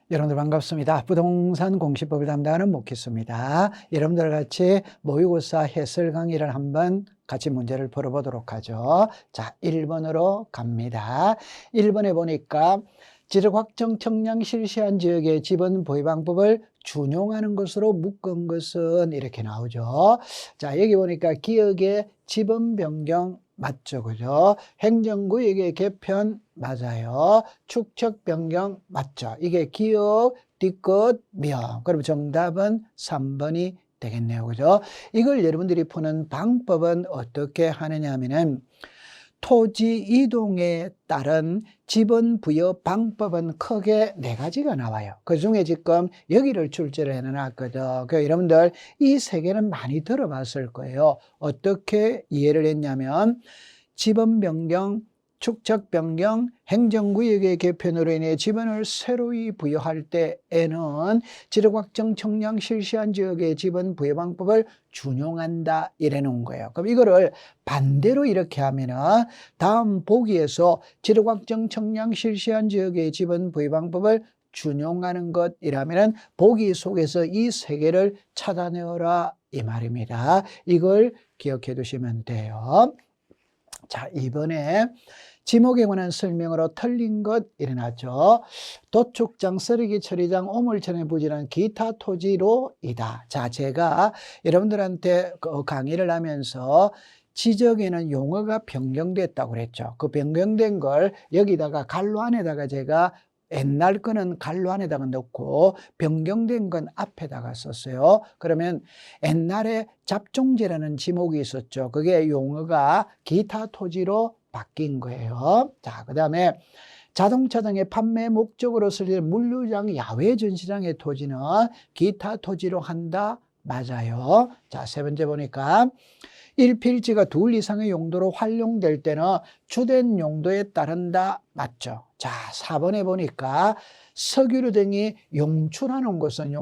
여러분들 반갑습니다. 부동산 공시법을 담당하는 목희수입니다. 여러분들 같이 모의고사 해설 강의를 한번 같이 문제를 풀어보도록 하죠. 자, 1번으로 갑니다. 1번에 보니까 지역확정 청량 실시한 지역의 지분 보유 방법을 준용하는 것으로 묶은 것은 이렇게 나오죠. 자, 여기 보니까 기역의 지분 변경 맞죠, 그죠? 행정구역의 개편 맞아요. 축척 변경 맞죠? 이게 기역, 뒤끝, 명. 그럼 정답은 3번이 되겠네요, 그죠? 이걸 여러분들이 푸는 방법은 어떻게 하느냐 하면은 토지 이동에 따른 지분 부여 방법은 크게 4가지가 나와요. 그 중에 지금 여기를 출제를 해놨거든. 그 여러분들 이 3개는 많이 들어봤을 거예요. 어떻게 이해를 했냐면 지분 변경, 축척 변경, 행정구역의 개편으로 인해 지분을 새로이 부여할 때에는 지역확정 청량 실시한 지역의 지분 부여 방법을 준용한다 이래 놓은 거예요. 그럼 이거를 반대로 이렇게 하면은 다음 보기에서 지역확정 청량 실시한 지역의 지분 부여 방법을 준용하는 것이라면은 보기 속에서 이 3개를 찾아내어라 이 말입니다. 이걸 기억해 두시면 돼요. 자, 이번에 지목에 관한 설명으로 틀린 것 일어났죠. 도축장, 쓰레기 처리장, 오물천에 부지런 기타 토지로이다. 자, 제가 여러분들한테 강의를 하면서 지적에는 용어가 변경됐다고 그랬죠. 그 변경된 걸 여기다가 갈로 안에다가 제가 옛날 거는 갈로 안에다가 넣고 변경된 건 앞에다가 썼어요. 그러면 옛날에 잡종제라는 지목이 있었죠. 그게 용어가 기타 토지로 바뀐 거예요. 자, 그 다음에 자동차 등의 판매 목적으로 쓰일 물류장, 야외 전시장의 토지는 기타 토지로 한다. 맞아요. 자, 3번째 보니까 일필지가 2 이상의 용도로 활용될 때는 주된 용도에 따른다. 맞죠? 자, 4번에 보니까 석유류 등이 용출하는 것은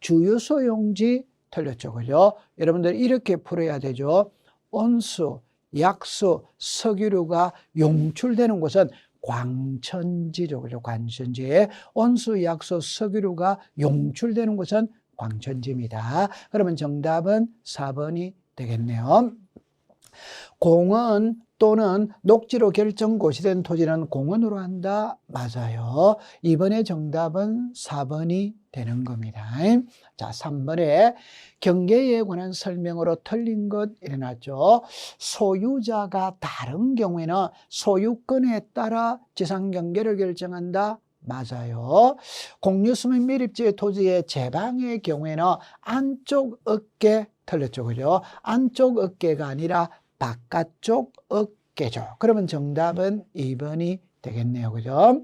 주유소 용지 틀렸죠. 그죠? 여러분들 이렇게 풀어야 되죠. 온수, 약수, 석유류가 용출되는 곳은 광천지죠. 그죠? 광천지. 온수, 약수, 석유류가 용출되는 곳은 광천지입니다. 그러면 정답은 4번이 되겠네요. 공원 또는 녹지로 결정 고시된 토지는 공원으로 한다. 맞아요. 이번에 정답은 4번이 되는 겁니다. 자, 3번에 경계에 관한 설명으로 틀린 것 일어났죠. 소유자가 다른 경우에는 소유권에 따라 지상경계를 결정한다. 맞아요. 공유수면 밀입지의 토지의 제방의 경우에는 안쪽 어깨 틀렸죠. 그죠? 안쪽 어깨가 아니라 바깥쪽 어깨죠. 그러면 정답은 2번이 되겠네요. 그죠?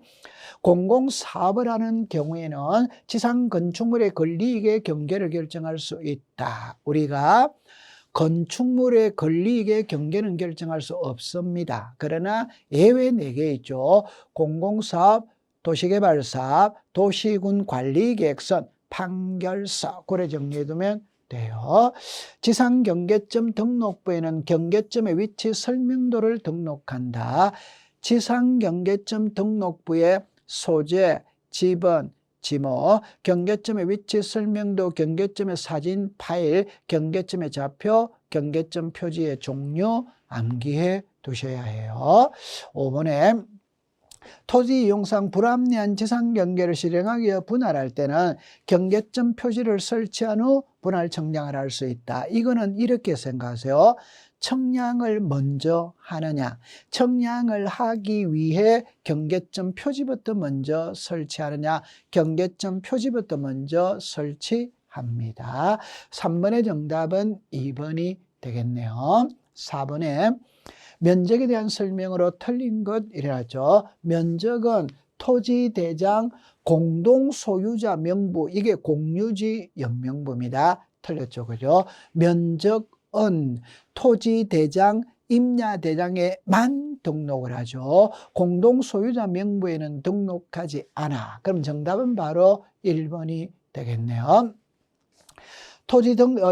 공공사업을 하는 경우에는 지상 건축물의 권리이익의 경계를 결정할 수 있다. 우리가 건축물의 권리이익의 경계는 결정할 수 없습니다. 그러나 예외 4개 있죠. 공공사업, 도시개발사업, 도시군 관리계획선, 판결사. 그래 정리해두면 돼요. 지상경계점 등록부에는 경계점의 위치 설명도를 등록한다. 지상경계점 등록부에 소재, 지번, 지목, 경계점의 위치 설명도, 경계점의 사진 파일, 경계점의 좌표, 경계점 표지의 종류 암기해 두셔야 해요. 5번에 토지 이용상 불합리한 지상경계를 실행하기 위해 분할할 때는 경계점 표지를 설치한 후 분할 청량을 할 수 있다. 이거는 이렇게 생각하세요. 청량을 먼저 하느냐, 청량을 하기 위해 경계점 표지부터 먼저 설치하느냐, 경계점 표지부터 먼저 설치합니다. 3번의 정답은 2번이 되겠네요. 4번에 면적에 대한 설명으로 틀린 것 일어났죠. 면적은 토지대장 공동소유자 명부, 이게 공유지 연명부입니다. 틀렸죠. 그죠? 면적은 토지대장 임야대장에만 등록을 하죠. 공동소유자 명부에는 등록하지 않아. 그럼 정답은 바로 1번이 되겠네요.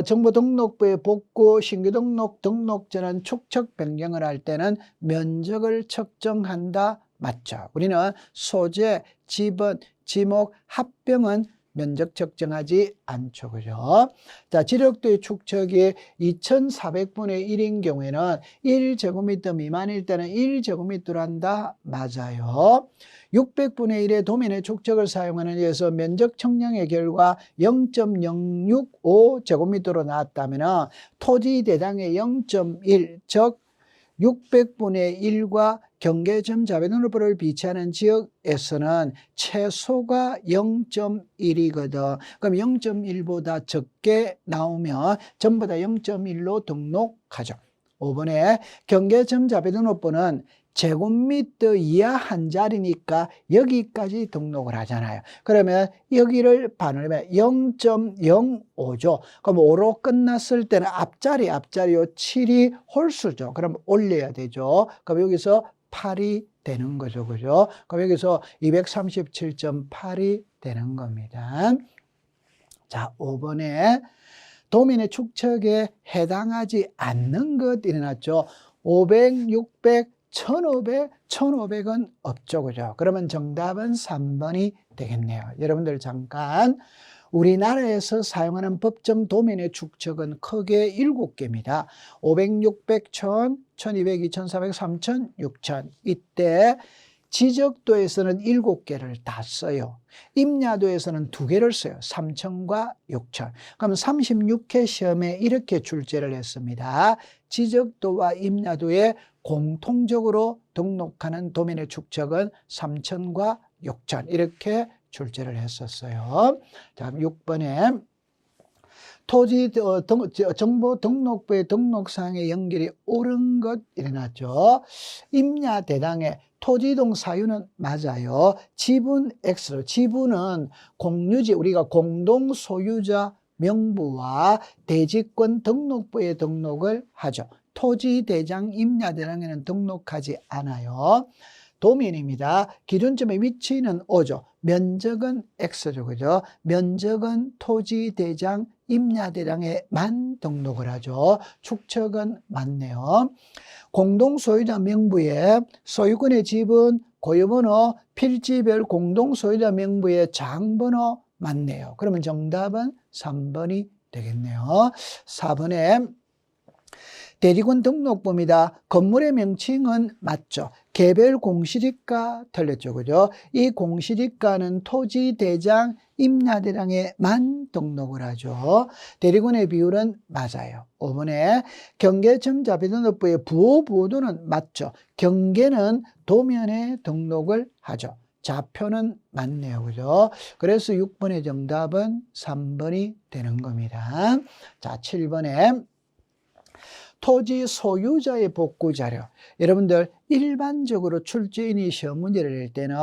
정보등록부에 복구, 신규등록, 등록전환, 축척 변경을 할 때는 면적을 측정한다. 맞죠? 우리는 소재, 지번, 지목, 합병은 면적 측정하지 않죠. 그죠? 자, 지력도의 축척이 2400분의 1인 경우에는 1제곱미터 미만일 때는 1제곱미터로 한다. 맞아요. 600분의 1의 도면의 축척을 사용하는 데에서 면적 측량의 결과 0.065제곱미터로 나왔다면 토지 대장의 0.1, 즉 600분의 1과 경계점 자배등록부를 비치하는 지역에서는 최소가 0.1이거든. 그럼 0.1보다 적게 나오면 전부 다 0.1로 등록하죠. 5번에 경계점 자배등록부는 제곱미터 이하 한 자리니까 여기까지 등록을 하잖아요. 그러면 여기를 반을 하면 0.05죠. 그럼 5로 끝났을 때는 앞자리요. 7이 홀수죠. 그럼 올려야 되죠. 그럼 여기서 8이 되는 거죠. 그죠? 그럼 여기서 237.8이 되는 겁니다. 자, 5번에 도면의 축척에 해당하지 않는 것 일어났죠. 500, 600, 1500, 1500은 없죠. 그죠? 그러면 정답은 3번이 되겠네요. 여러분들 잠깐, 우리나라에서 사용하는 법정 도면의 축척은 크게 7개입니다. 500, 600, 1000, 1200, 2400, 3000, 6000. 이때 지적도에서는 7개를 다 써요. 임야도에서는 2개를 써요. 3000과 6000. 그럼 36회 시험에 이렇게 출제를 했습니다. 지적도와 임야도에 공통적으로 등록하는 도면의 축척은 3000과 6000 이렇게 출제를 했었어요. 자, 6번에 토지 정보 등록부의 등록사항의 연결이 옳은 것 일어났죠. 임야 대장의 토지이동 사유는 맞아요. 지분 X로, 지분은 공유지, 우리가 공동 소유자 명부와 대지권 등록부에 등록을 하죠. 토지 대장, 임야 대장에는 등록하지 않아요. 도면입니다. 기준점의 위치는 O죠. 면적은 X죠. 그죠? 면적은 토지 대장, 임야 대장에만 등록을 하죠. 축척은 맞네요. 공동 소유자 명부에 소유권의 지분, 고유번호, 필지별 공동 소유자 명부의 장번호 맞네요. 그러면 정답은 3번이 되겠네요. 4번에 대리권 등록부입니다. 건물의 명칭은 맞죠. 개별 공시지가 틀렸죠. 그죠? 이 공시지가는 토지 대장, 임야 대장에만 등록을 하죠. 대리권의 비율은 맞아요. 5번에 경계점 자배등록부의 부호부호도는 맞죠. 경계는 도면에 등록을 하죠. 좌표는 맞네요. 그죠? 그래서 6번의 정답은 3번이 되는 겁니다. 자, 7번에 토지 소유자의 복구 자료. 여러분들 일반적으로 출제인이 시험 문제를 낼 때는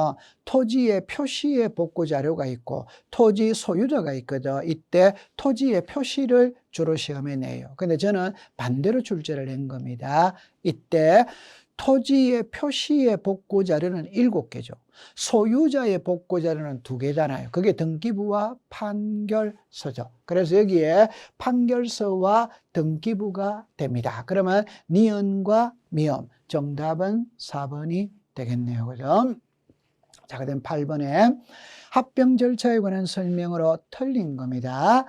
토지의 표시의 복구 자료가 있고 토지 소유자가 있거든. 이때 토지의 표시를 주로 시험에 내요. 근데 저는 반대로 출제를 낸 겁니다. 이때 토지의 표시의 복구 자료는 7개죠. 소유자의 복구 자료는 2개잖아요. 그게 등기부와 판결서죠. 그래서 여기에 판결서와 등기부가 됩니다. 그러면 니은과 미음, 정답은 4번이 되겠네요. 그죠? 자, 그 다음 8번에 합병 절차에 관한 설명으로 틀린 겁니다.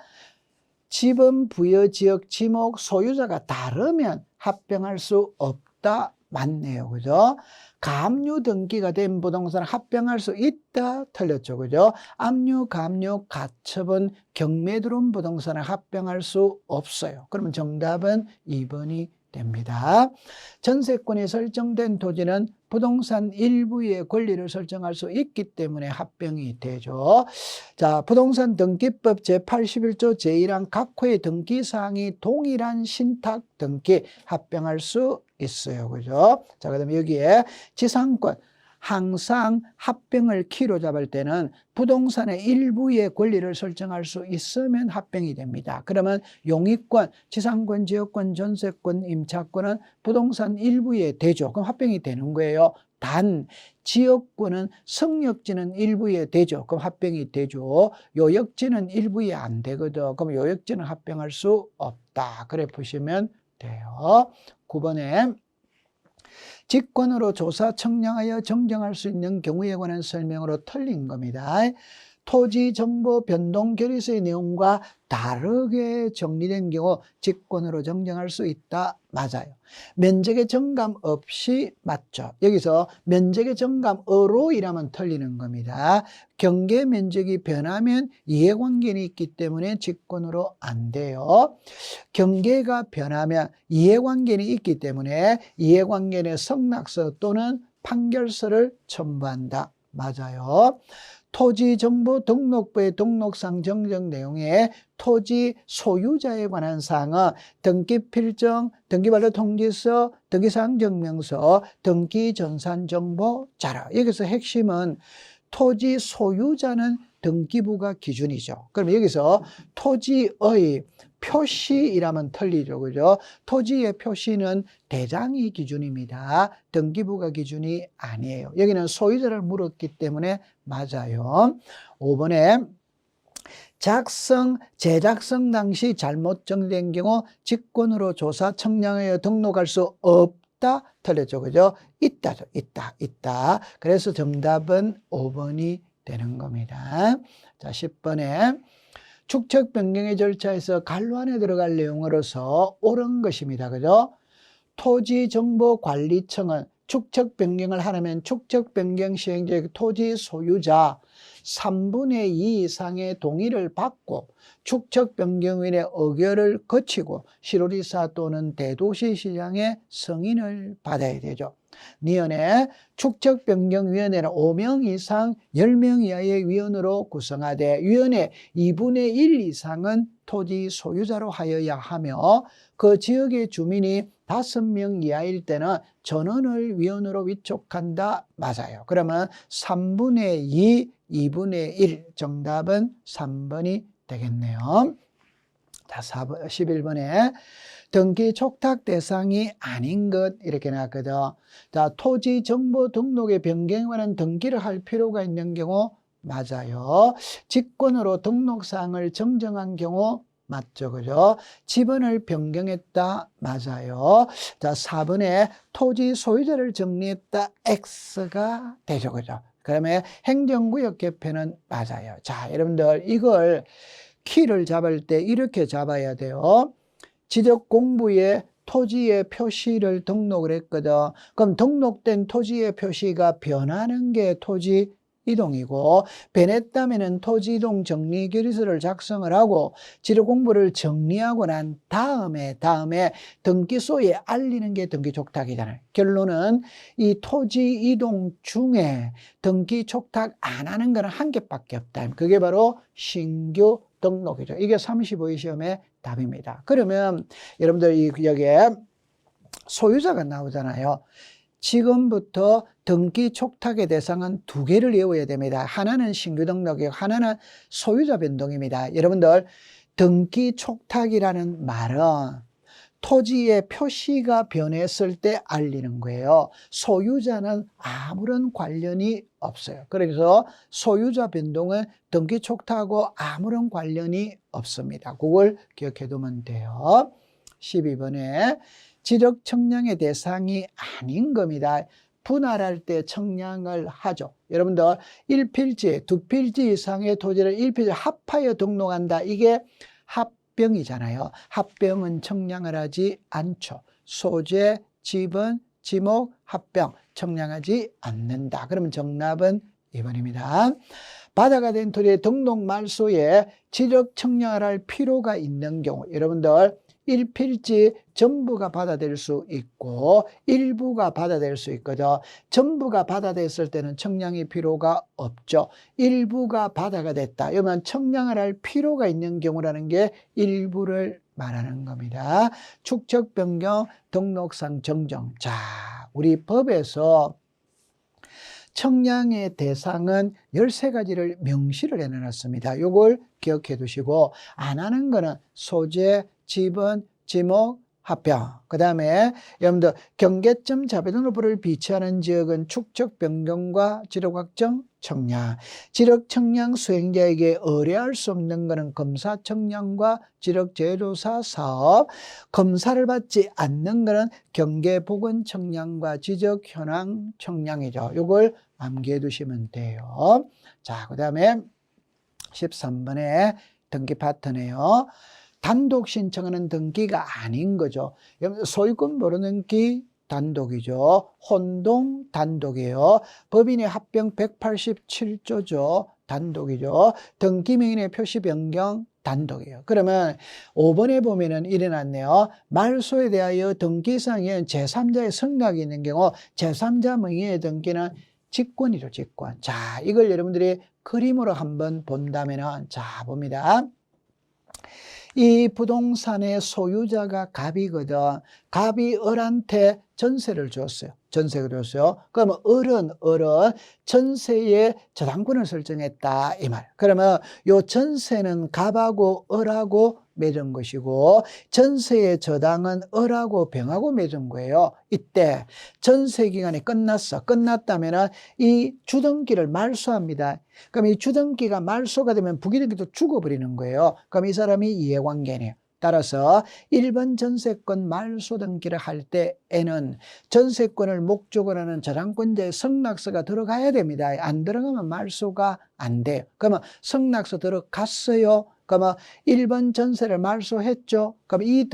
지분, 부여, 지역, 지목, 소유자가 다르면 합병할 수 없다. 맞네요. 그죠? 가압류 등기가 된 부동산 합병할 수 있다. 틀렸죠. 그죠? 압류, 가압류, 가처분, 경매 들어온 부동산을 합병할 수 없어요. 그러면 정답은 2번이 됩니다. 전세권이 설정된 토지는 부동산 일부의 권리를 설정할 수 있기 때문에 합병이 되죠. 자, 부동산 등기법 제81조 제1항 각 호의 등기사항이 동일한 신탁 등기 합병할 수 있어요. 그죠? 자, 그 다음에 여기에 지상권. 항상 합병을 키로 잡을 때는 부동산의 일부의 권리를 설정할 수 있으면 합병이 됩니다. 그러면 용익권, 지상권, 지역권, 전세권, 임차권은 부동산 일부에 되죠. 그럼 합병이 되는 거예요. 단 지역권은 성역지는 일부에 되죠. 그럼 합병이 되죠. 요역지는 일부에 안 되거든. 그럼 요역지는 합병할 수 없다. 그래 보시면 돼요. 9번에 직권으로 조사 청량하여 정정할 수 있는 경우에 관한 설명으로 틀린 겁니다. 토지 정보 변동 결의서의 내용과 다르게 정리된 경우 직권으로 정정할 수 있다. 맞아요. 면적의 정감 없이 맞죠. 여기서 면적의 정감어로 이라면 틀리는 겁니다. 경계 면적이 변하면 이해관계는 있기 때문에 직권으로 안 돼요. 경계가 변하면 이해관계는 있기 때문에 이해관계는 성낙서 또는 판결서를 첨부한다. 맞아요. 토지정보등록부의 등록상 정정 내용에 토지 소유자에 관한 사항은 등기필정, 등기반려통지서, 등기사항증명서, 등기전산정보자료. 여기서 핵심은 토지 소유자는 등기부가 기준이죠. 그럼 여기서 토지의 표시이라면 틀리죠. 그죠? 토지의 표시는 대장이 기준입니다. 등기부가 기준이 아니에요. 여기는 소유자를 물었기 때문에 맞아요. 5번에 제작성 당시 잘못 정된 경우 직권으로 조사 청량하여 등록할 수 없다. 틀렸죠. 그죠? 있다죠. 있다. 그래서 정답은 5번이 되는 겁니다. 자, 10번에 축척 변경의 절차에서 간로 안에 들어갈 내용으로서 옳은 것입니다. 그죠? 토지정보관리청은 축척 변경을 하려면 축척 변경 시행자의 토지 소유자 3분의 2 이상의 동의를 받고 축척 변경위원회 의결을 거치고 시도지사 또는 대도시시장의 승인을 받아야 되죠. 니은에 축척변경위원회는 5명 이상 10명 이하의 위원으로 구성하되 위원회 2분의 1 이상은 토지 소유자로 하여야 하며 그 지역의 주민이 5명 이하일 때는 전원을 위원으로 위촉한다. 맞아요. 그러면 3분의 2, 2분의 1 정답은 3번이 되겠네요. 자, 11번에 등기 촉탁 대상이 아닌 것 이렇게 나왔거든. 자, 토지 정보 등록의 변경에 관한 등기를 할 필요가 있는 경우 맞아요. 직권으로 등록사항을 정정한 경우 맞죠. 그죠? 지번을 변경했다. 맞아요. 자, 4번에 토지 소유자를 정리했다. X가 되죠. 그죠? 그러면 행정구역 개편은 맞아요. 자, 여러분들 이걸 키를 잡을 때 이렇게 잡아야 돼요. 지적공부에 토지의 표시를 등록을 했거든. 그럼 등록된 토지의 표시가 변하는 게 토지 이동이고 변했다면 토지 이동 정리 결의서를 작성을 하고 지적공부를 정리하고 난 다음에 등기소에 알리는 게 등기 촉탁이잖아요. 결론은 이 토지 이동 중에 등기 촉탁 안 하는 거는 한 개밖에 없다. 그게 바로 신규 등록이죠. 이게 35회 시험의 답입니다. 그러면 여러분들 여기에 소유자가 나오잖아요. 지금부터 등기 촉탁의 대상은 두 개를 외워야 됩니다. 하나는 신규 등록이고 하나는 소유자 변동입니다. 여러분들 등기 촉탁이라는 말은 토지의 표시가 변했을 때 알리는 거예요. 소유자는 아무런 관련이 없어요. 그래서 소유자 변동은 등기 촉탁하고 아무런 관련이 없습니다. 그걸 기억해 두면 돼요. 12번에 지적 청량의 대상이 아닌 겁니다. 분할할 때 청량을 하죠. 여러분들 1필지, 2필지 이상의 토지를 1필지 합하여 등록한다. 이게 합병이잖아요. 합병은 청량을 하지 않죠. 소재, 지번, 지목, 합병 청량하지 않는다. 그러면 정답은 2번입니다. 바다가 된 토지의 등록 말소에 지적 청량을 할 필요가 있는 경우 여러분들 1필지 전부가 받아들일 수 있고 일부가 받아들일 수 있거든. 전부가 받아들였을 때는 청량이 필요가 없죠. 일부가 바다가 됐다. 이러면 청량을 할 필요가 있는 경우라는 게 일부를 말하는 겁니다. 축척 변경 등록상 정정. 자, 우리 법에서 청량의 대상은 13가지를 명시를 해놨습니다. 이걸 기억해 두시고 안 하는 거는 소재, 지번, 지목, 합병. 그 다음에 여러분들 경계점 자배등록부를 비치하는 지역은 축적 변경과 지력 확정 청량. 지력 청량 수행자에게 의뢰할 수 없는 것은 검사 청량과 지력 재조사 사업. 검사를 받지 않는 것은 경계 보건 청량과 지적 현황 청량이죠. 이걸 암기해 두시면 돼요. 자, 그 다음에 13번에 등기 파트네요. 단독 신청하는 등기가 아닌 거죠. 소유권 모르는기 단독이죠. 혼동 단독이에요. 법인의 합병 187조죠. 단독이죠. 등기명인의 표시 변경 단독이에요. 그러면 5번에 보면은 일어났네요. 말소에 대하여 등기상에 제3자의 승낙이 있는 경우 제3자 명의의 등기는 직권이죠. 직권. 자, 이걸 여러분들이 그림으로 한번 본다면은, 자, 봅니다. 이 부동산의 소유자가 갑이거든. 갑이 을한테 전세를 줬어요. 전세를 줬어요. 그러면 을은 전세의 저당권을 설정했다 이 말. 그러면 요 전세는 갑하고 을하고 맺은 것이고 전세의 저당은 을하고 병하고 맺은 거예요. 이때 전세 기간이 끝났다면 이 주등기를 말소합니다. 그럼 이 주등기가 말소가 되면 부기등기도 죽어버리는 거예요. 그럼 이 사람이 이해관계네요. 따라서 1번 전세권 말소 등기를 할 때에는 전세권을 목적으로 하는 저당권자의 승낙서가 들어가야 됩니다. 안 들어가면 말소가 안 돼요. 그러면 승낙서 들어갔어요. 그러면 1번 전세를 말소했죠. 그럼 이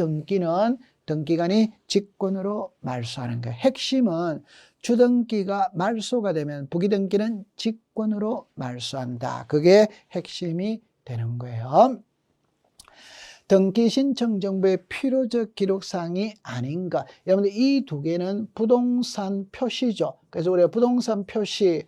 등기간이 직권으로 말소하는 거예요. 핵심은 주등기가 말소가 되면 부기등기는 직권으로 말소한다. 그게 핵심이 되는 거예요. 등기 신청 정보의 필요적 기록사항이 아닌가. 여러분들 이 두 개는 부동산 표시죠. 그래서 우리가 부동산 표시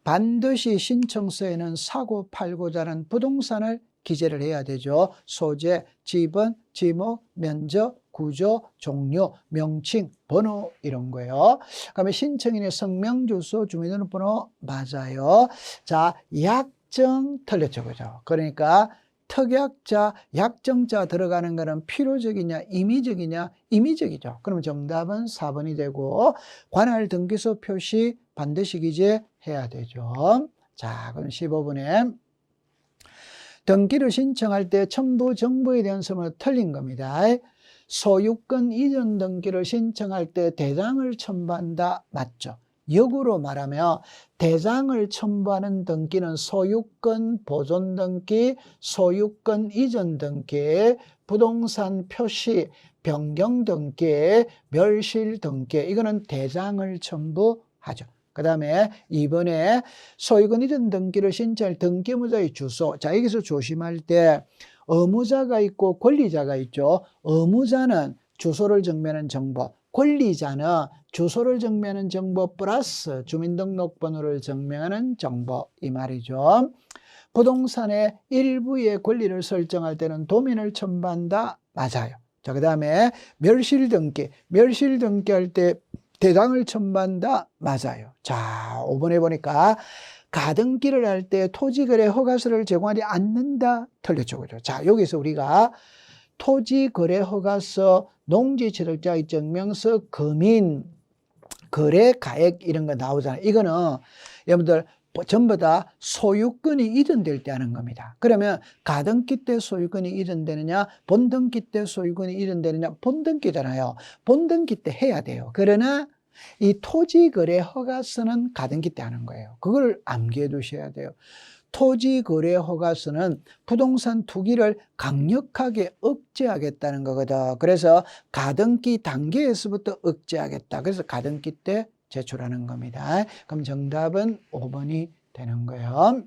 반드시 신청서에는 사고 팔고자 하는 부동산을 기재를 해야 되죠. 소재, 지번, 지목, 면적, 구조, 종류, 명칭, 번호 이런 거예요. 그다음에 신청인의 성명, 주소, 주민등록번호 맞아요. 자, 약정 틀렸죠, 그죠? 그러니까 특약자, 약정자 들어가는 거는 필요적이냐, 임의적이냐, 임의적이죠. 그럼 정답은 4번이 되고 관할 등기소 표시 반드시 기재해야 되죠. 자, 그럼 15번에 등기를 신청할 때 첨부 정보에 대한 설명을 틀린 겁니다. 소유권 이전 등기를 신청할 때 대장을 첨부한다. 맞죠? 역으로 말하면 대장을 첨부하는 등기는 소유권 보존 등기, 소유권 이전 등기, 부동산 표시 변경 등기, 멸실 등기, 이거는 대장을 첨부하죠. 그 다음에 이번에 소유권 이전 등기를 신청할 등기무자의 주소. 자, 여기서 조심할 때 의무자가 있고 권리자가 있죠. 의무자는 주소를 정면한 정보, 권리자는 주소를 정면한 정보 플러스 주민등록번호를 정면하는 정보 이 말이죠. 부동산의 일부의 권리를 설정할 때는 도면을 첨부한다. 맞아요. 자, 그 다음에 멸실 등기할 때 대장을 첨부한다. 맞아요. 자, 5번에 보니까 가등기를 할 때 토지거래 허가서를 제공하지 않는다. 틀렸죠. 그죠? 자, 여기서 우리가 토지거래 허가서, 농지취득자의 증명서, 금인, 거래가액 이런 거 나오잖아요. 이거는 여러분들 전부 다 소유권이 이전될 때 하는 겁니다. 그러면 가등기 때 소유권이 이전되느냐, 본등기 때 소유권이 이전되느냐, 본등기잖아요. 본등기 때 해야 돼요. 그러나 이 토지거래 허가서는 가등기 때 하는 거예요. 그걸 암기해 두셔야 돼요. 토지거래 허가서는 부동산 투기를 강력하게 억제하겠다는 거거든. 그래서 가등기 단계에서부터 억제하겠다. 그래서 가등기 때 제출하는 겁니다. 그럼 정답은 5번이 되는 거예요.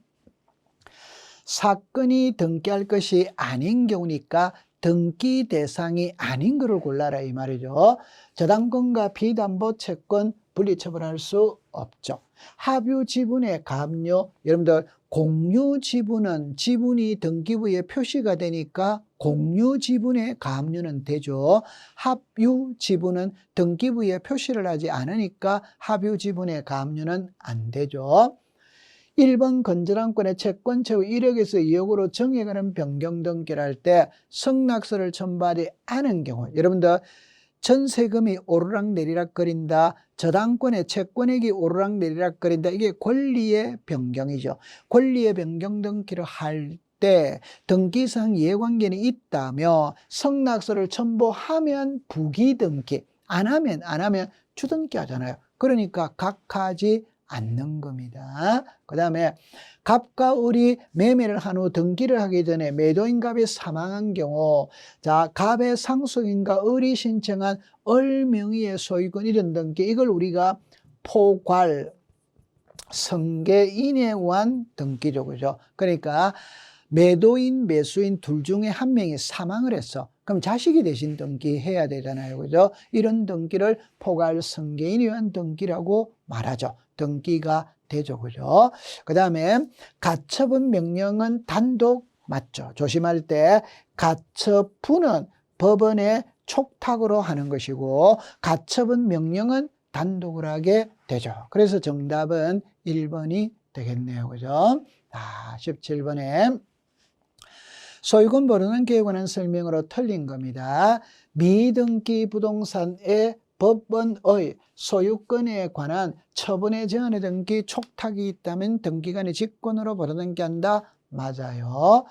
사건이 등기할 것이 아닌 경우니까 등기 대상이 아닌 것을 골라라 이 말이죠. 저당권과 비담보 채권 분리처분할 수 없죠. 합유 지분의 가압류, 여러분들 공유 지분은 지분이 등기부에 표시가 되니까 공유 지분의 가압류는 되죠. 합유 지분은 등기부에 표시를 하지 않으니까 합유 지분의 가압류는 안 되죠. 1번 건전한권의 채권 채무 1억에서 2억으로 정액하는 변경 등기를 할 때 승낙서를 첨부하지 않은 경우, 여러분들 전세금이 오르락내리락 거린다. 저당권의 채권액이 오르락내리락 거린다. 이게 권리의 변경이죠. 권리의 변경 등기를 할 때 등기상 이해관계는 있다며 성낙서를 첨부하면 부기등기, 안 하면 주등기 하잖아요. 그러니까 각하지 않는 겁니다. 그 다음에 갑과 을이 매매를 한 후 등기를 하기 전에 매도인 갑이 사망한 경우, 자, 갑의 상속인과 을이 신청한 을 명의의 소유권 이전 등기, 이걸 우리가 포괄 승계인에 의한 등기죠. 그죠? 그러니까 매도인, 매수인 둘 중에 한 명이 사망을 했어. 그럼 자식이 대신 등기해야 되잖아요. 그죠? 이런 등기를 포괄 승계인에 의한 등기라고 말하죠. 등기가 되죠. 그죠? 그 다음에 가처분 명령은 단독 맞죠. 조심할 때 가처분은 법원의 촉탁으로 하는 것이고 가처분 명령은 단독으로 하게 되죠. 그래서 정답은 1번이 되겠네요. 그죠? 17번에 소유권 모르는기에 관한 설명으로 틀린 겁니다. 미등기 부동산의 법원의 소유권에 관한 처분의 제한의 등기 촉탁이 있다면 등기관이 직권으로 벌어등기한다. 맞아요.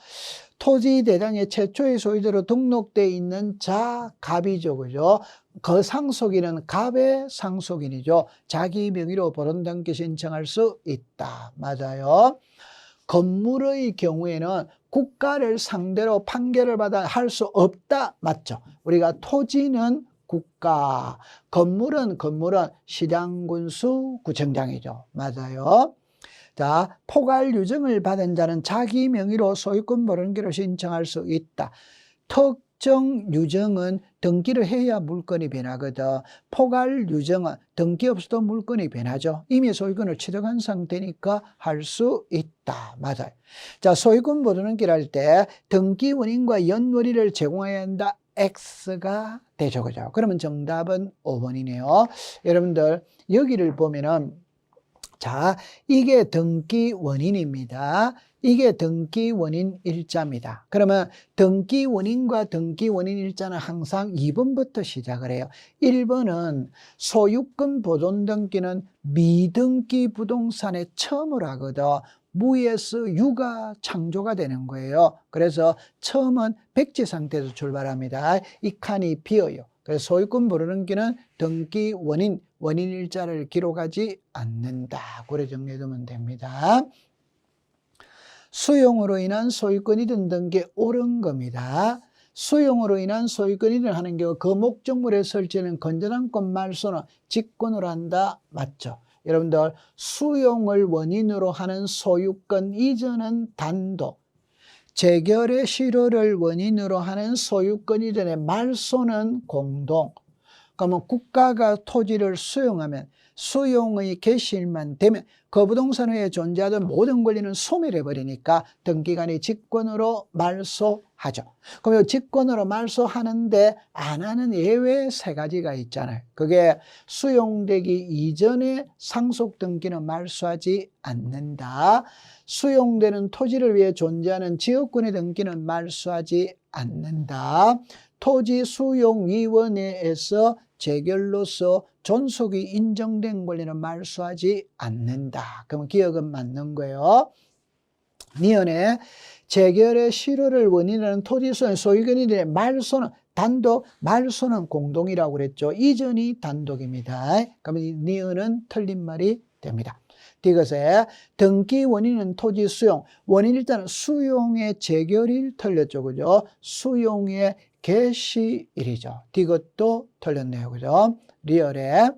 토지 대장의 최초의 소유자로 등록되어 있는 자, 갑이죠. 그죠? 그 상속인은 갑의 상속인이죠. 자기 명의로 벌어등기 신청할 수 있다. 맞아요. 건물의 경우에는 국가를 상대로 판결을 받아 할 수 없다. 맞죠? 우리가 토지는 국가, 건물은 시장군수 구청장이죠. 맞아요. 자, 포괄 유증을 받은 자는 자기 명의로 소유권 모르는기로 신청할 수 있다. 특정 유증은 등기를 해야 물건이 변하거든. 포괄 유증은 등기 없어도 물건이 변하죠. 이미 소유권을 취득한 상태니까 할 수 있다. 맞아요. 자, 소유권 모르는기를 할 때 등기 원인과 연원리를 제공해야 한다. X가 되죠. 그죠? 그러면 정답은 5번이네요. 여러분들, 여기를 보면은 자, 이게 등기 원인입니다. 이게 등기 원인 일자입니다. 그러면 등기 원인과 등기 원인 일자는 항상 2번부터 시작을 해요. 1번은 소유권 보존 등기는 미등기 부동산에 처음으로 하거든. 무에서 유가 창조가 되는 거예요. 그래서 처음은 백지 상태에서 출발합니다. 이 칸이 비어요. 그래서 소유권 모르는기는 등기 원인 일자를 기록하지 않는다. 그래 정리해두면 됩니다. 수용으로 인한 소유권 이전 등기 옳은 겁니다. 수용으로 인한 소유권 이전을 하는 경우 그 목적물에 설치하는 건전한권 말소는 직권으로 한다. 맞죠? 여러분들, 수용을 원인으로 하는 소유권 이전은 단독, 재결의 실효를 원인으로 하는 소유권 이전의 말소는 공동. 그러면 국가가 토지를 수용하면 수용의 개시일만 되면 그 부동산 위에 존재하던 모든 권리는 소멸해버리니까 등기관이 직권으로 말소하죠. 그럼 직권으로 말소하는데 안 하는 예외 3가지가 있잖아요. 그게 수용되기 이전에 상속 등기는 말소하지 않는다. 수용되는 토지를 위해 존재하는 지역권의 등기는 말소하지 않는다. 토지수용위원회에서 재결로서 존속이 인정된 권리는 말소하지 않는다. 그러면 기억은 맞는 거예요. 니은에 재결의 실효를 원인하는 토지수용 소유권인의 말소는 단독, 말소는 공동이라고 그랬죠. 이전이 단독입니다. 그러면 니은은 틀린 말이 됩니다. 이것에 등기 원인은 토지 수용, 원인 일단은 수용의 재결일 틀렸죠. 그죠? 수용의 개시일이죠. 이것도 틀렸네요. 그죠? 리얼에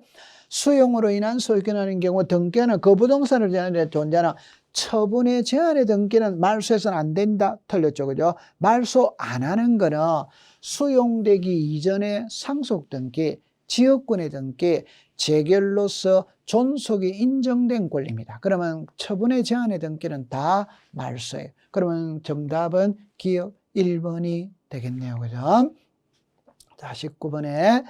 수용으로 인한 소유권하는 경우 등기는 그 부동산을 존재하는 처분의 제한의 등기는 말소해서는 안 된다. 틀렸죠. 그죠? 말소 안 하는 거는 수용되기 이전에 상속 등기, 지역권의 등기, 재결로서 존속이 인정된 권리입니다. 그러면 처분의 제한의 등기는 다 말소예요. 그러면 정답은 기억 1번이 되겠네요. 그죠? 자, 19번에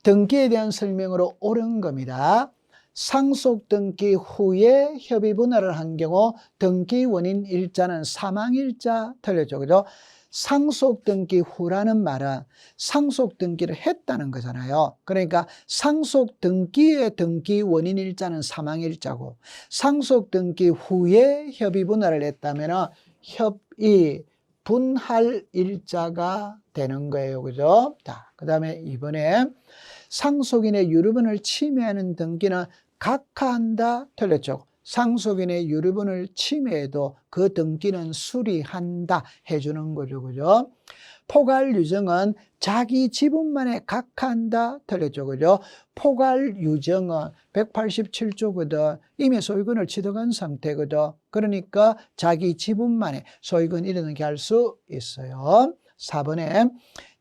등기에 대한 설명으로 옳은 겁니다. 상속 등기 후에 협의 분할을 한 경우 등기 원인 일자는 사망일자 틀렸죠. 그죠? 상속 등기 후라는 말은 상속 등기를 했다는 거잖아요. 그러니까 상속 등기의 등기 원인 일자는 사망일자고 상속 등기 후에 협의 분할을 했다면 협의 분할 일자가 되는 거예요. 그죠? 자, 그 다음에 이번에 상속인의 유류분을 침해하는 등기는 각하한다 틀렸죠. 상속인의 유류분을 침해해도 그 등기는 수리한다 해주는 거죠. 그죠? 포괄유정은 자기 지분만에 각하한다 틀렸죠. 그죠? 포괄유정은 187조거든. 이미 소유권을 취득한 상태거든. 그러니까 자기 지분만에 소유권 이르는 게 할 수 있어요. 4번에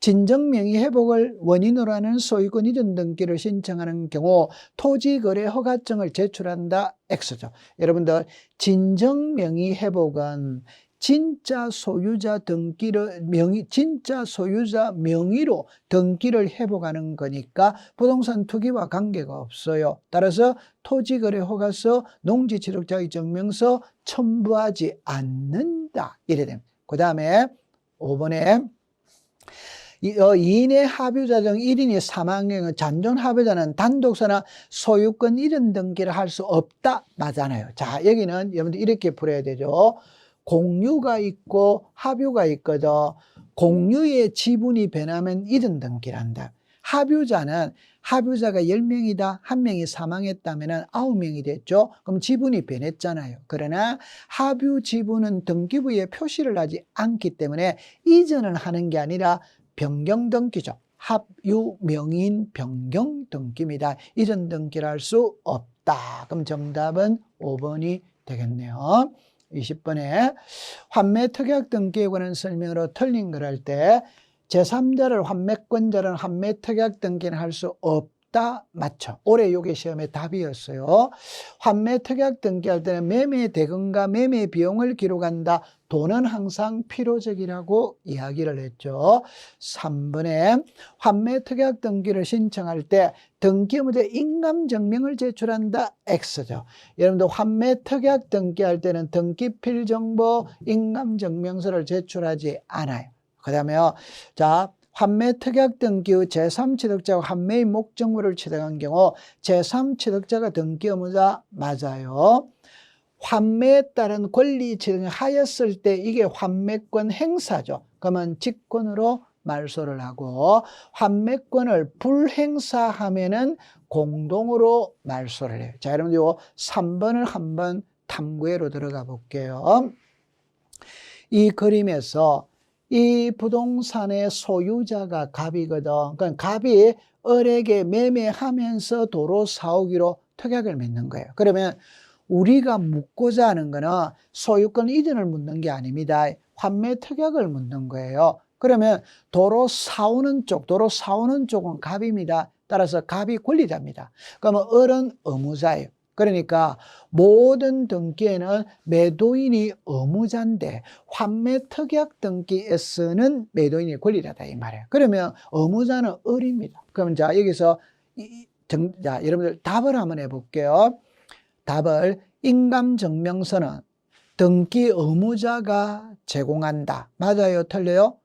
진정명의 회복을 원인으로 하는 소유권 이전 등기를 신청하는 경우 토지거래 허가증을 제출한다 X죠. 여러분들 진정명의 회복은 진짜 소유자 진짜 소유자 명의로 등기를 회복하는 거니까 부동산 투기와 관계가 없어요. 따라서 토지거래 허가서, 농지취득자격증명서 첨부하지 않는다. 이래 됩니다. 그 다음에 5번에 2인의 합유자 중 1인이 사망경우 잔존 합유자는 단독서나 소유권 이전 등기를 할 수 없다. 맞잖아요. 자, 여기는 여러분들 이렇게 풀어야 되죠. 공유가 있고 합유가 있거든. 공유의 지분이 변하면 이전 등기를 한다. 합유자가 10명이다. 한 명이 사망했다면 9명이 됐죠. 그럼 지분이 변했잖아요. 그러나 합유 지분은 등기부에 표시를 하지 않기 때문에 이전을 하는 게 아니라 변경 등기죠. 합유 명인 변경 등기입니다. 이전 등기를 할 수 없다. 그럼 정답은 5번이 되겠네요. 20번에 환매 특약 등기에 관한 설명으로 틀린 걸 할 때 제3자를 환매권자는 환매 특약 등기는 할 수 없다. 맞죠? 올해 요게 시험의 답이었어요. 환매 특약 등기할 때는 매매 대금과 매매 비용을 기록한다. 돈은 항상 필요적이라고 이야기를 했죠. 3번에 환매 특약 등기를 신청할 때 등기 의무자 인감증명을 제출한다. X죠. 여러분들 환매 특약 등기할 때는 등기필 정보 인감증명서를 제출하지 않아요. 그 다음에요. 자, 환매 특약 등기 후 제3취득자가 환매의 목적물을 취득한 경우 제3취득자가 등기 의무자 맞아요. 환매에 따른 권리 취득하였을 때 이게 환매권 행사죠. 그러면 직권으로 말소를 하고 환매권을 불행사하면은 공동으로 말소를 해요. 자, 여러분 요 3번을 한번 탐구해로 들어가 볼게요. 이 그림에서 이 부동산의 소유자가 갑이거든. 그러니까 갑이 을에게 매매하면서 도로 사오기로 특약을 맺는 거예요. 그러면 우리가 묻고자 하는 거는 소유권 이전을 묻는 게 아닙니다. 환매 특약을 묻는 거예요. 그러면 도로 사오는 쪽은 갑입니다. 따라서 갑이 권리자입니다. 그러면 을은 의무자예요. 그러니까 모든 등기에는 매도인이 의무자인데 환매 특약 등기에서는 매도인이 권리자다 이 말이에요. 그러면 의무자는 을입니다. 그럼 자 여기서 자 여러분들 답을 한번 해볼게요. 답을 인감증명서는 등기 의무자가 제공한다. 맞아요? 틀려요?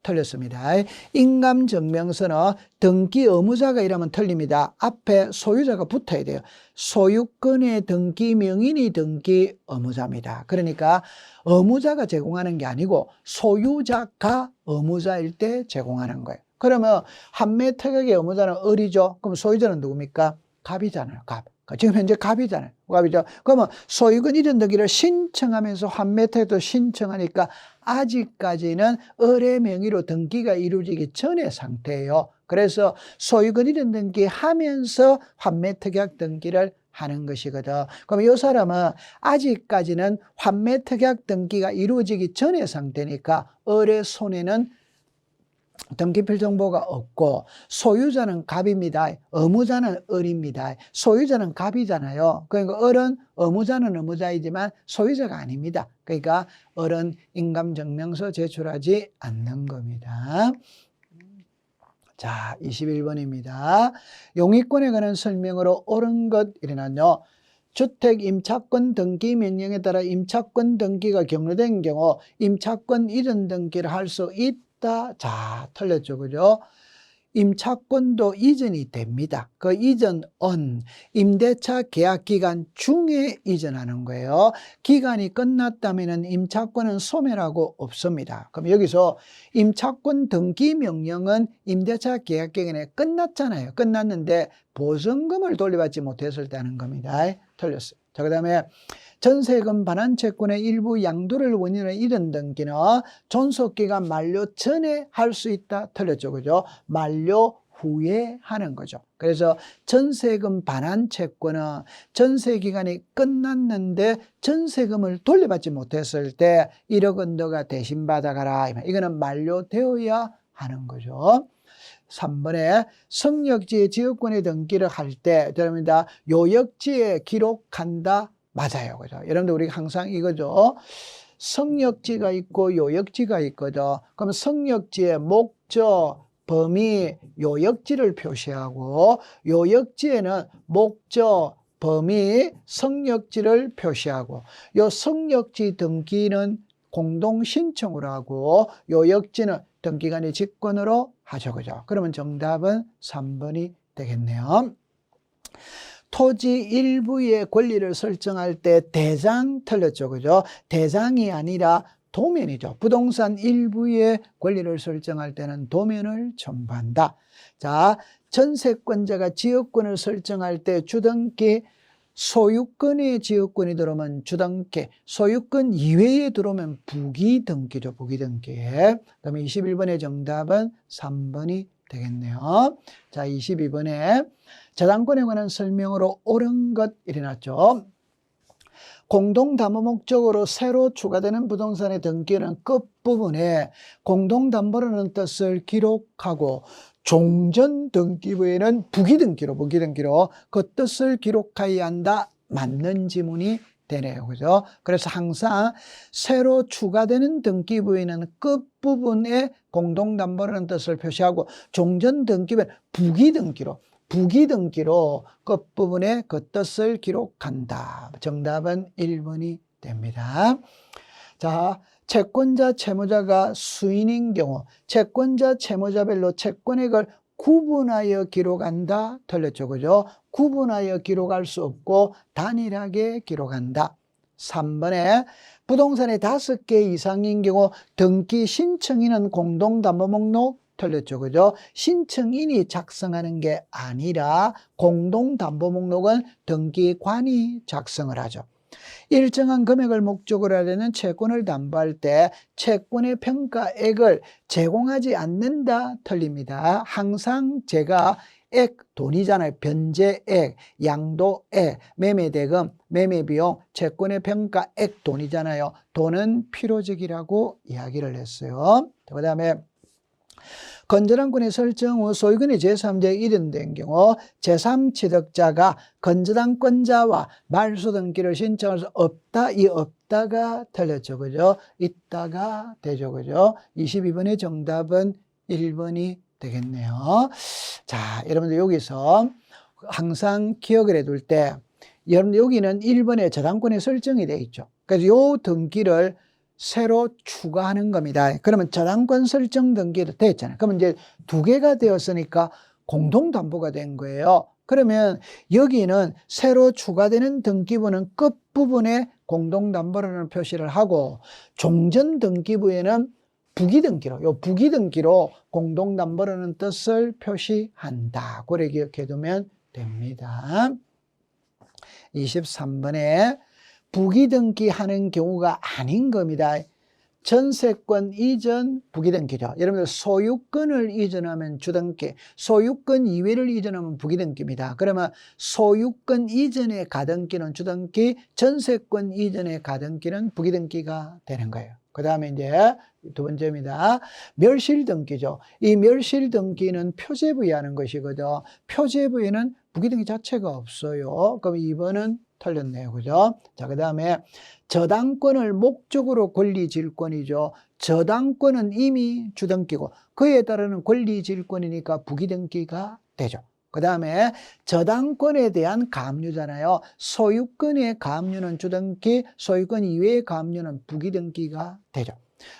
틀렸습니다. 인감증명서는 등기 의무자가 이라면 틀립니다. 앞에 소유자가 붙어야 돼요. 소유권의 등기 명인이 등기 의무자입니다. 그러니까 의무자가 제공하는 게 아니고 소유자가 의무자일 때 제공하는 거예요. 그러면 환매 특약의 의무자는 을이죠. 그럼 소유자는 누굽니까? 갑이잖아요. 갑. 지금 현재 갑이잖아요. 갑이죠. 그러면 소유권 이전 등기를 신청하면서 환매 특약도 신청하니까 아직까지는 을의 명의로 등기가 이루어지기 전의 상태예요. 그래서 소유권 이전 등기 하면서 환매 특약 등기를 하는 것이거든. 그럼 이 사람은 아직까지는 환매 특약 등기가 이루어지기 전의 상태니까 을의 손에는 등기필 정보가 없고 소유자는 갑입니다. 의무자는 을입니다. 소유자는 갑이잖아요. 그러니까 을은 의무자는 의무자이지만 소유자가 아닙니다. 그러니까 을은 인감증명서 제출하지 않는 겁니다. 자, 21번입니다. 용의권에 관한 설명으로 옳은 것 이래나요. 주택 임차권 등기 명령에 따라 임차권 등기가 경로된 경우 임차권 이전 등기를 할 수 있다. 자, 틀렸죠, 그죠? 임차권도 이전이 됩니다. 그 이전은 임대차 계약 기간 중에 이전하는 거예요. 기간이 끝났다면 임차권은 소멸하고 없습니다. 그럼 여기서 임차권 등기 명령은 임대차 계약 기간에 끝났잖아요. 끝났는데 보증금을 돌려받지 못했을 때 하는 겁니다. 틀렸어요. 자, 그 다음에 전세금 반환 채권의 일부 양도를 원인으로 이른 등기는 존속기간 만료 전에 할 수 있다. 틀렸죠, 그죠? 만료 후에 하는 거죠. 그래서 전세금 반환 채권은 전세 기간이 끝났는데 전세금을 돌려받지 못했을 때 1억 원 너가 대신 받아가라. 이거는 만료되어야 하는 거죠. 3번에 성역지의 지역권의 등기를 할 때, 여러분들 요역지에 기록한다. 맞아요. 그죠? 여러분들 우리 항상 이거죠. 성역지가 있고 요역지가 있거든. 그럼 성역지의 목적, 범위, 요역지를 표시하고 요역지에는 목적, 범위, 성역지를 표시하고 요 성역지 등기는 공동 신청으로 하고 요역지는 등기관이 직권으로 하죠. 그죠? 그러면 정답은 3번이 되겠네요. 토지 일부의 권리를 설정할 때 대장 틀렸죠. 그죠? 대장이 아니라 도면이죠. 부동산 일부의 권리를 설정할 때는 도면을 첨부한다. 자, 전세권자가 지역권을 설정할 때 주등기 소유권의 지역권이 들어오면 주등기, 소유권 이외에 들어오면 부기등기죠. 부기등기. 그다음에 21번의 정답은 3번이 되겠네요. 자, 22번에 저당권에 관한 설명으로 옳은 것 일어났죠. 공동담보 목적으로 새로 추가되는 부동산의 등기는 끝부분에 공동담보라는 뜻을 기록하고 종전 등기부에는 부기등기로 그 뜻을 기록해야 한다. 맞는 지문이 되네요. 그죠? 그래서 항상 새로 추가되는 등기부에는 끝부분에 공동담보라는 뜻을 표시하고 종전 등기부에는 부기등기로 끝부분에 그 뜻을 기록한다. 정답은 1번이 됩니다. 자, 채권자, 채무자가 수인인 경우 채권자, 채무자별로 채권액을 구분하여 기록한다. 틀렸죠, 그죠? 구분하여 기록할 수 없고 단일하게 기록한다. 3번에 부동산이 5개 이상인 경우 등기 신청인은 공동담보목록 틀렸죠, 그죠? 신청인이 작성하는 게 아니라 공동담보목록은 등기관이 작성을 하죠. 일정한 금액을 목적으로 하려는 채권을 담보할 때 채권의 평가액을 제공하지 않는다. 틀립니다. 항상 제가 돈이잖아요. 변제액, 양도액, 매매대금, 매매비용, 채권의 평가액 돈이잖아요. 돈은 필요적이라고 이야기를 했어요. 그 다음에 건전한권의 설정 후 소유권의 제3자에 이전된 경우 제3취득자가 건전한권자와 말소 등기를 신청할 수 없다. 이 없다가 틀렸죠. 그죠? 있다가 되죠. 그죠? 22번의 정답은 1번이 되겠네요. 자, 여러분들 여기서 항상 기억을 해둘 때 여러분들 여기는 1번에 저당권의 설정이 되어 있죠. 그래서 요 등기를 새로 추가하는 겁니다. 그러면 저당권 설정 등기도 됐잖아요. 그러면 이제 2개가 되었으니까 공동담보가 된 거예요. 그러면 여기는 새로 추가되는 등기부는 끝부분에 공동담보라는 표시를 하고 종전 등기부에는 부기등기로, 요 부기등기로 공동담보라는 뜻을 표시한다. 그래 기억해두면 됩니다. 23번에 부기등기 하는 경우가 아닌 겁니다. 전세권 이전 부기등기죠. 여러분들 소유권을 이전하면 주등기, 소유권 이외를 이전하면 부기등기입니다. 그러면 소유권 이전의 가등기는 주등기, 전세권 이전의 가등기는 부기등기가 되는 거예요. 그 다음에 이제 2번째입니다. 멸실등기죠. 이 멸실등기는 표제부에 하는 것이거든. 표제부에는 부기등기 자체가 없어요. 그럼 2번은 틀렸네요. 그죠? 자, 그 다음에 저당권을 목적으로 권리질권이죠. 저당권은 이미 주등기고 그에 따르는 권리질권이니까 부기등기가 되죠. 그 다음에 저당권에 대한 가압류잖아요. 소유권의 가압류는 주등기, 소유권 이외의 가압류는 부기등기가 되죠.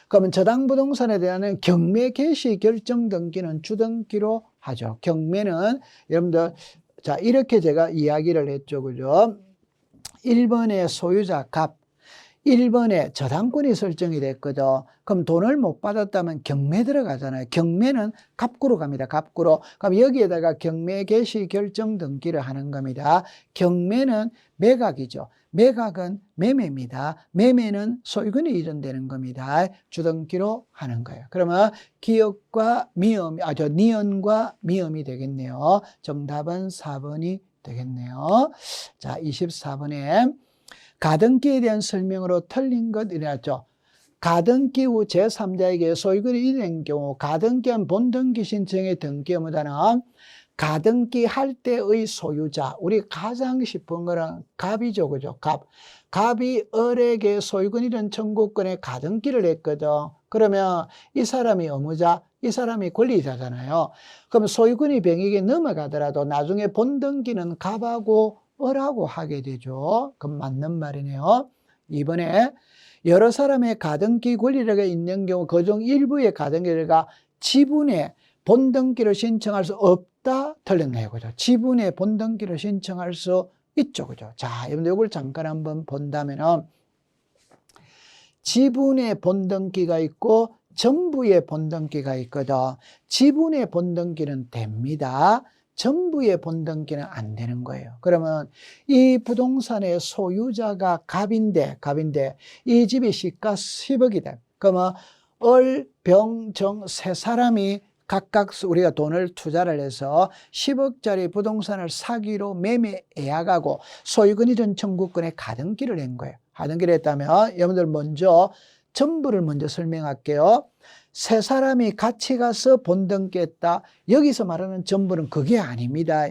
그러면 저당부동산에 대한 경매 개시 결정 등기는 주등기로 하죠. 경매는 여러분들 자 이렇게 제가 이야기를 했죠. 그죠? 1번에 소유자 갑, 1번에 저당권이 설정이 됐거든. 그럼 돈을 못 받았다면 경매 들어가잖아요. 경매는 갑구로 갑니다. 갑구로. 그럼 여기에다가 경매 개시 결정 등기를 하는 겁니다. 경매는 매각이죠. 매각은 매매입니다. 매매는 소유권이 이전되는 겁니다. 주등기로 하는 거예요. 그러면 기역과 미음, 니은과 미음이 되겠네요. 정답은 4번이 되겠네요. 자, 24번에 가등기에 대한 설명으로 틀린 것 이랬죠. 가등기 후 제3자에게 소유권이 이전된 경우 가등기한 본등기 신청의 등기의무자는 가등기 할 때의 소유자, 우리 가장 싶은 거는 갑이죠. 그죠? 갑. 갑이 을에게 소유권 이전 청구권에 가등기를 했거든. 그러면 이 사람이 의무자, 이 사람이 권리자잖아요. 그럼 소유권이 병에게 넘어가더라도 나중에 본등기는 갑하고 을하고 하게 되죠. 그럼 맞는 말이네요. 이번에 여러 사람의 가등기 권리가 있는 경우 그중 일부의 가등기가 지분의 본등기를 신청할 수 없다 틀렸네요. 그죠? 지분의 본등기를 신청할 수 있죠. 그죠? 자, 여러분들 이걸 잠깐 한번 본다면은 지분의 본등기가 있고 전부의 본등기가 있거든. 지분의 본등기는 됩니다. 전부의 본등기는 안 되는 거예요. 그러면 이 부동산의 소유자가 갑인데 이 집이 시가 10억이다. 그러면 을, 병, 정 세 사람이 각각 우리가 돈을 투자를 해서 10억짜리 부동산을 사기로 매매 예약하고 소유권 이전 청구권에 가등기를 한 거예요. 가등기를 했다면 여러분들 먼저 전부를 먼저 설명할게요. 세 사람이 같이 가서 본등기했다. 여기서 말하는 전부는 그게 아닙니다.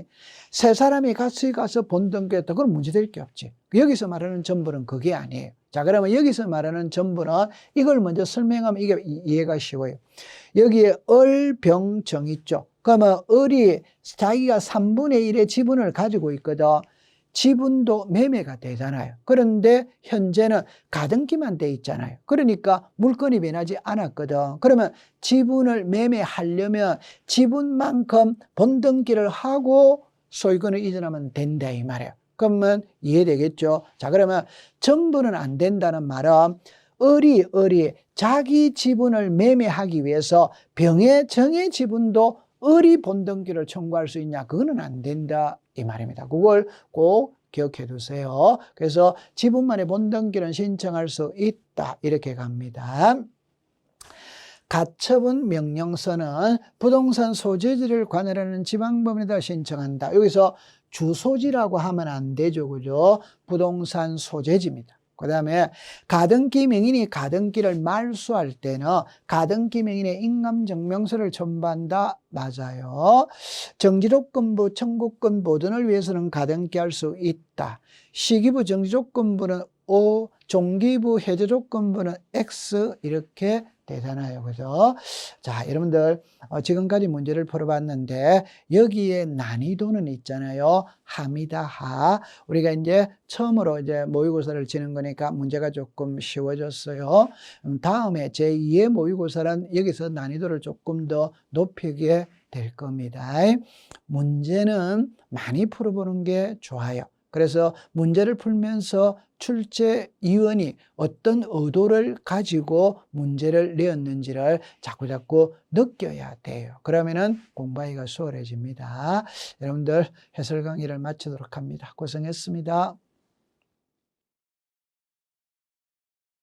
세 사람이 같이 가서 본등기했다. 그건 문제될 게 없지. 여기서 말하는 전부는 그게 아니에요. 자, 그러면 여기서 말하는 전부는 이걸 먼저 설명하면 이게 이해가 쉬워요. 여기에 을, 병, 정 있죠. 그러면 을이 자기가 3분의 1의 지분을 가지고 있거든. 지분도 매매가 되잖아요. 그런데 현재는 가등기만 돼 있잖아요. 그러니까 물건이 변하지 않았거든. 그러면 지분을 매매하려면 지분만큼 본등기를 하고 소유권을 이전하면 된다 이 말이에요. 그러면 이해되겠죠? 자, 그러면 전부는 안 된다는 말은 을이 자기 지분을 매매하기 위해서 병의 정의 지분도 을이 본등기를 청구할 수 있냐? 그거는 안 된다 이 말입니다. 그걸 꼭 기억해 두세요. 그래서 지분만의 본등기는 신청할 수 있다 이렇게 갑니다. 가처분 명령서는 부동산 소재지를 관할하는 지방법원에다 신청한다. 여기서 주소지라고 하면 안 되죠. 그죠? 부동산 소재지입니다. 그 다음에 가등기 명인이 가등기를 말소할 때는 가등기 명인의 인감증명서를 첨부한다. 맞아요. 정지조건부, 청구권 보존을 위해서는 가등기할 수 있다. 시기부 정지조건부는 O, 종기부 해제조건부는 X 이렇게 되잖아요. 그죠? 자, 여러분들 지금까지 문제를 풀어봤는데 여기에 난이도는 있잖아요. 하입니다. 하. 우리가 이제 처음으로 이제 모의고사를 치는 거니까 문제가 조금 쉬워졌어요. 다음에 제2의 모의고사는 여기서 난이도를 조금 더 높이게 될 겁니다. 문제는 많이 풀어보는 게 좋아요. 그래서 문제를 풀면서 출제위원이 어떤 의도를 가지고 문제를 내었는지를 자꾸자꾸 느껴야 돼요. 그러면은 공부하기가 수월해집니다. 여러분들 해설 강의를 마치도록 합니다. 고생했습니다.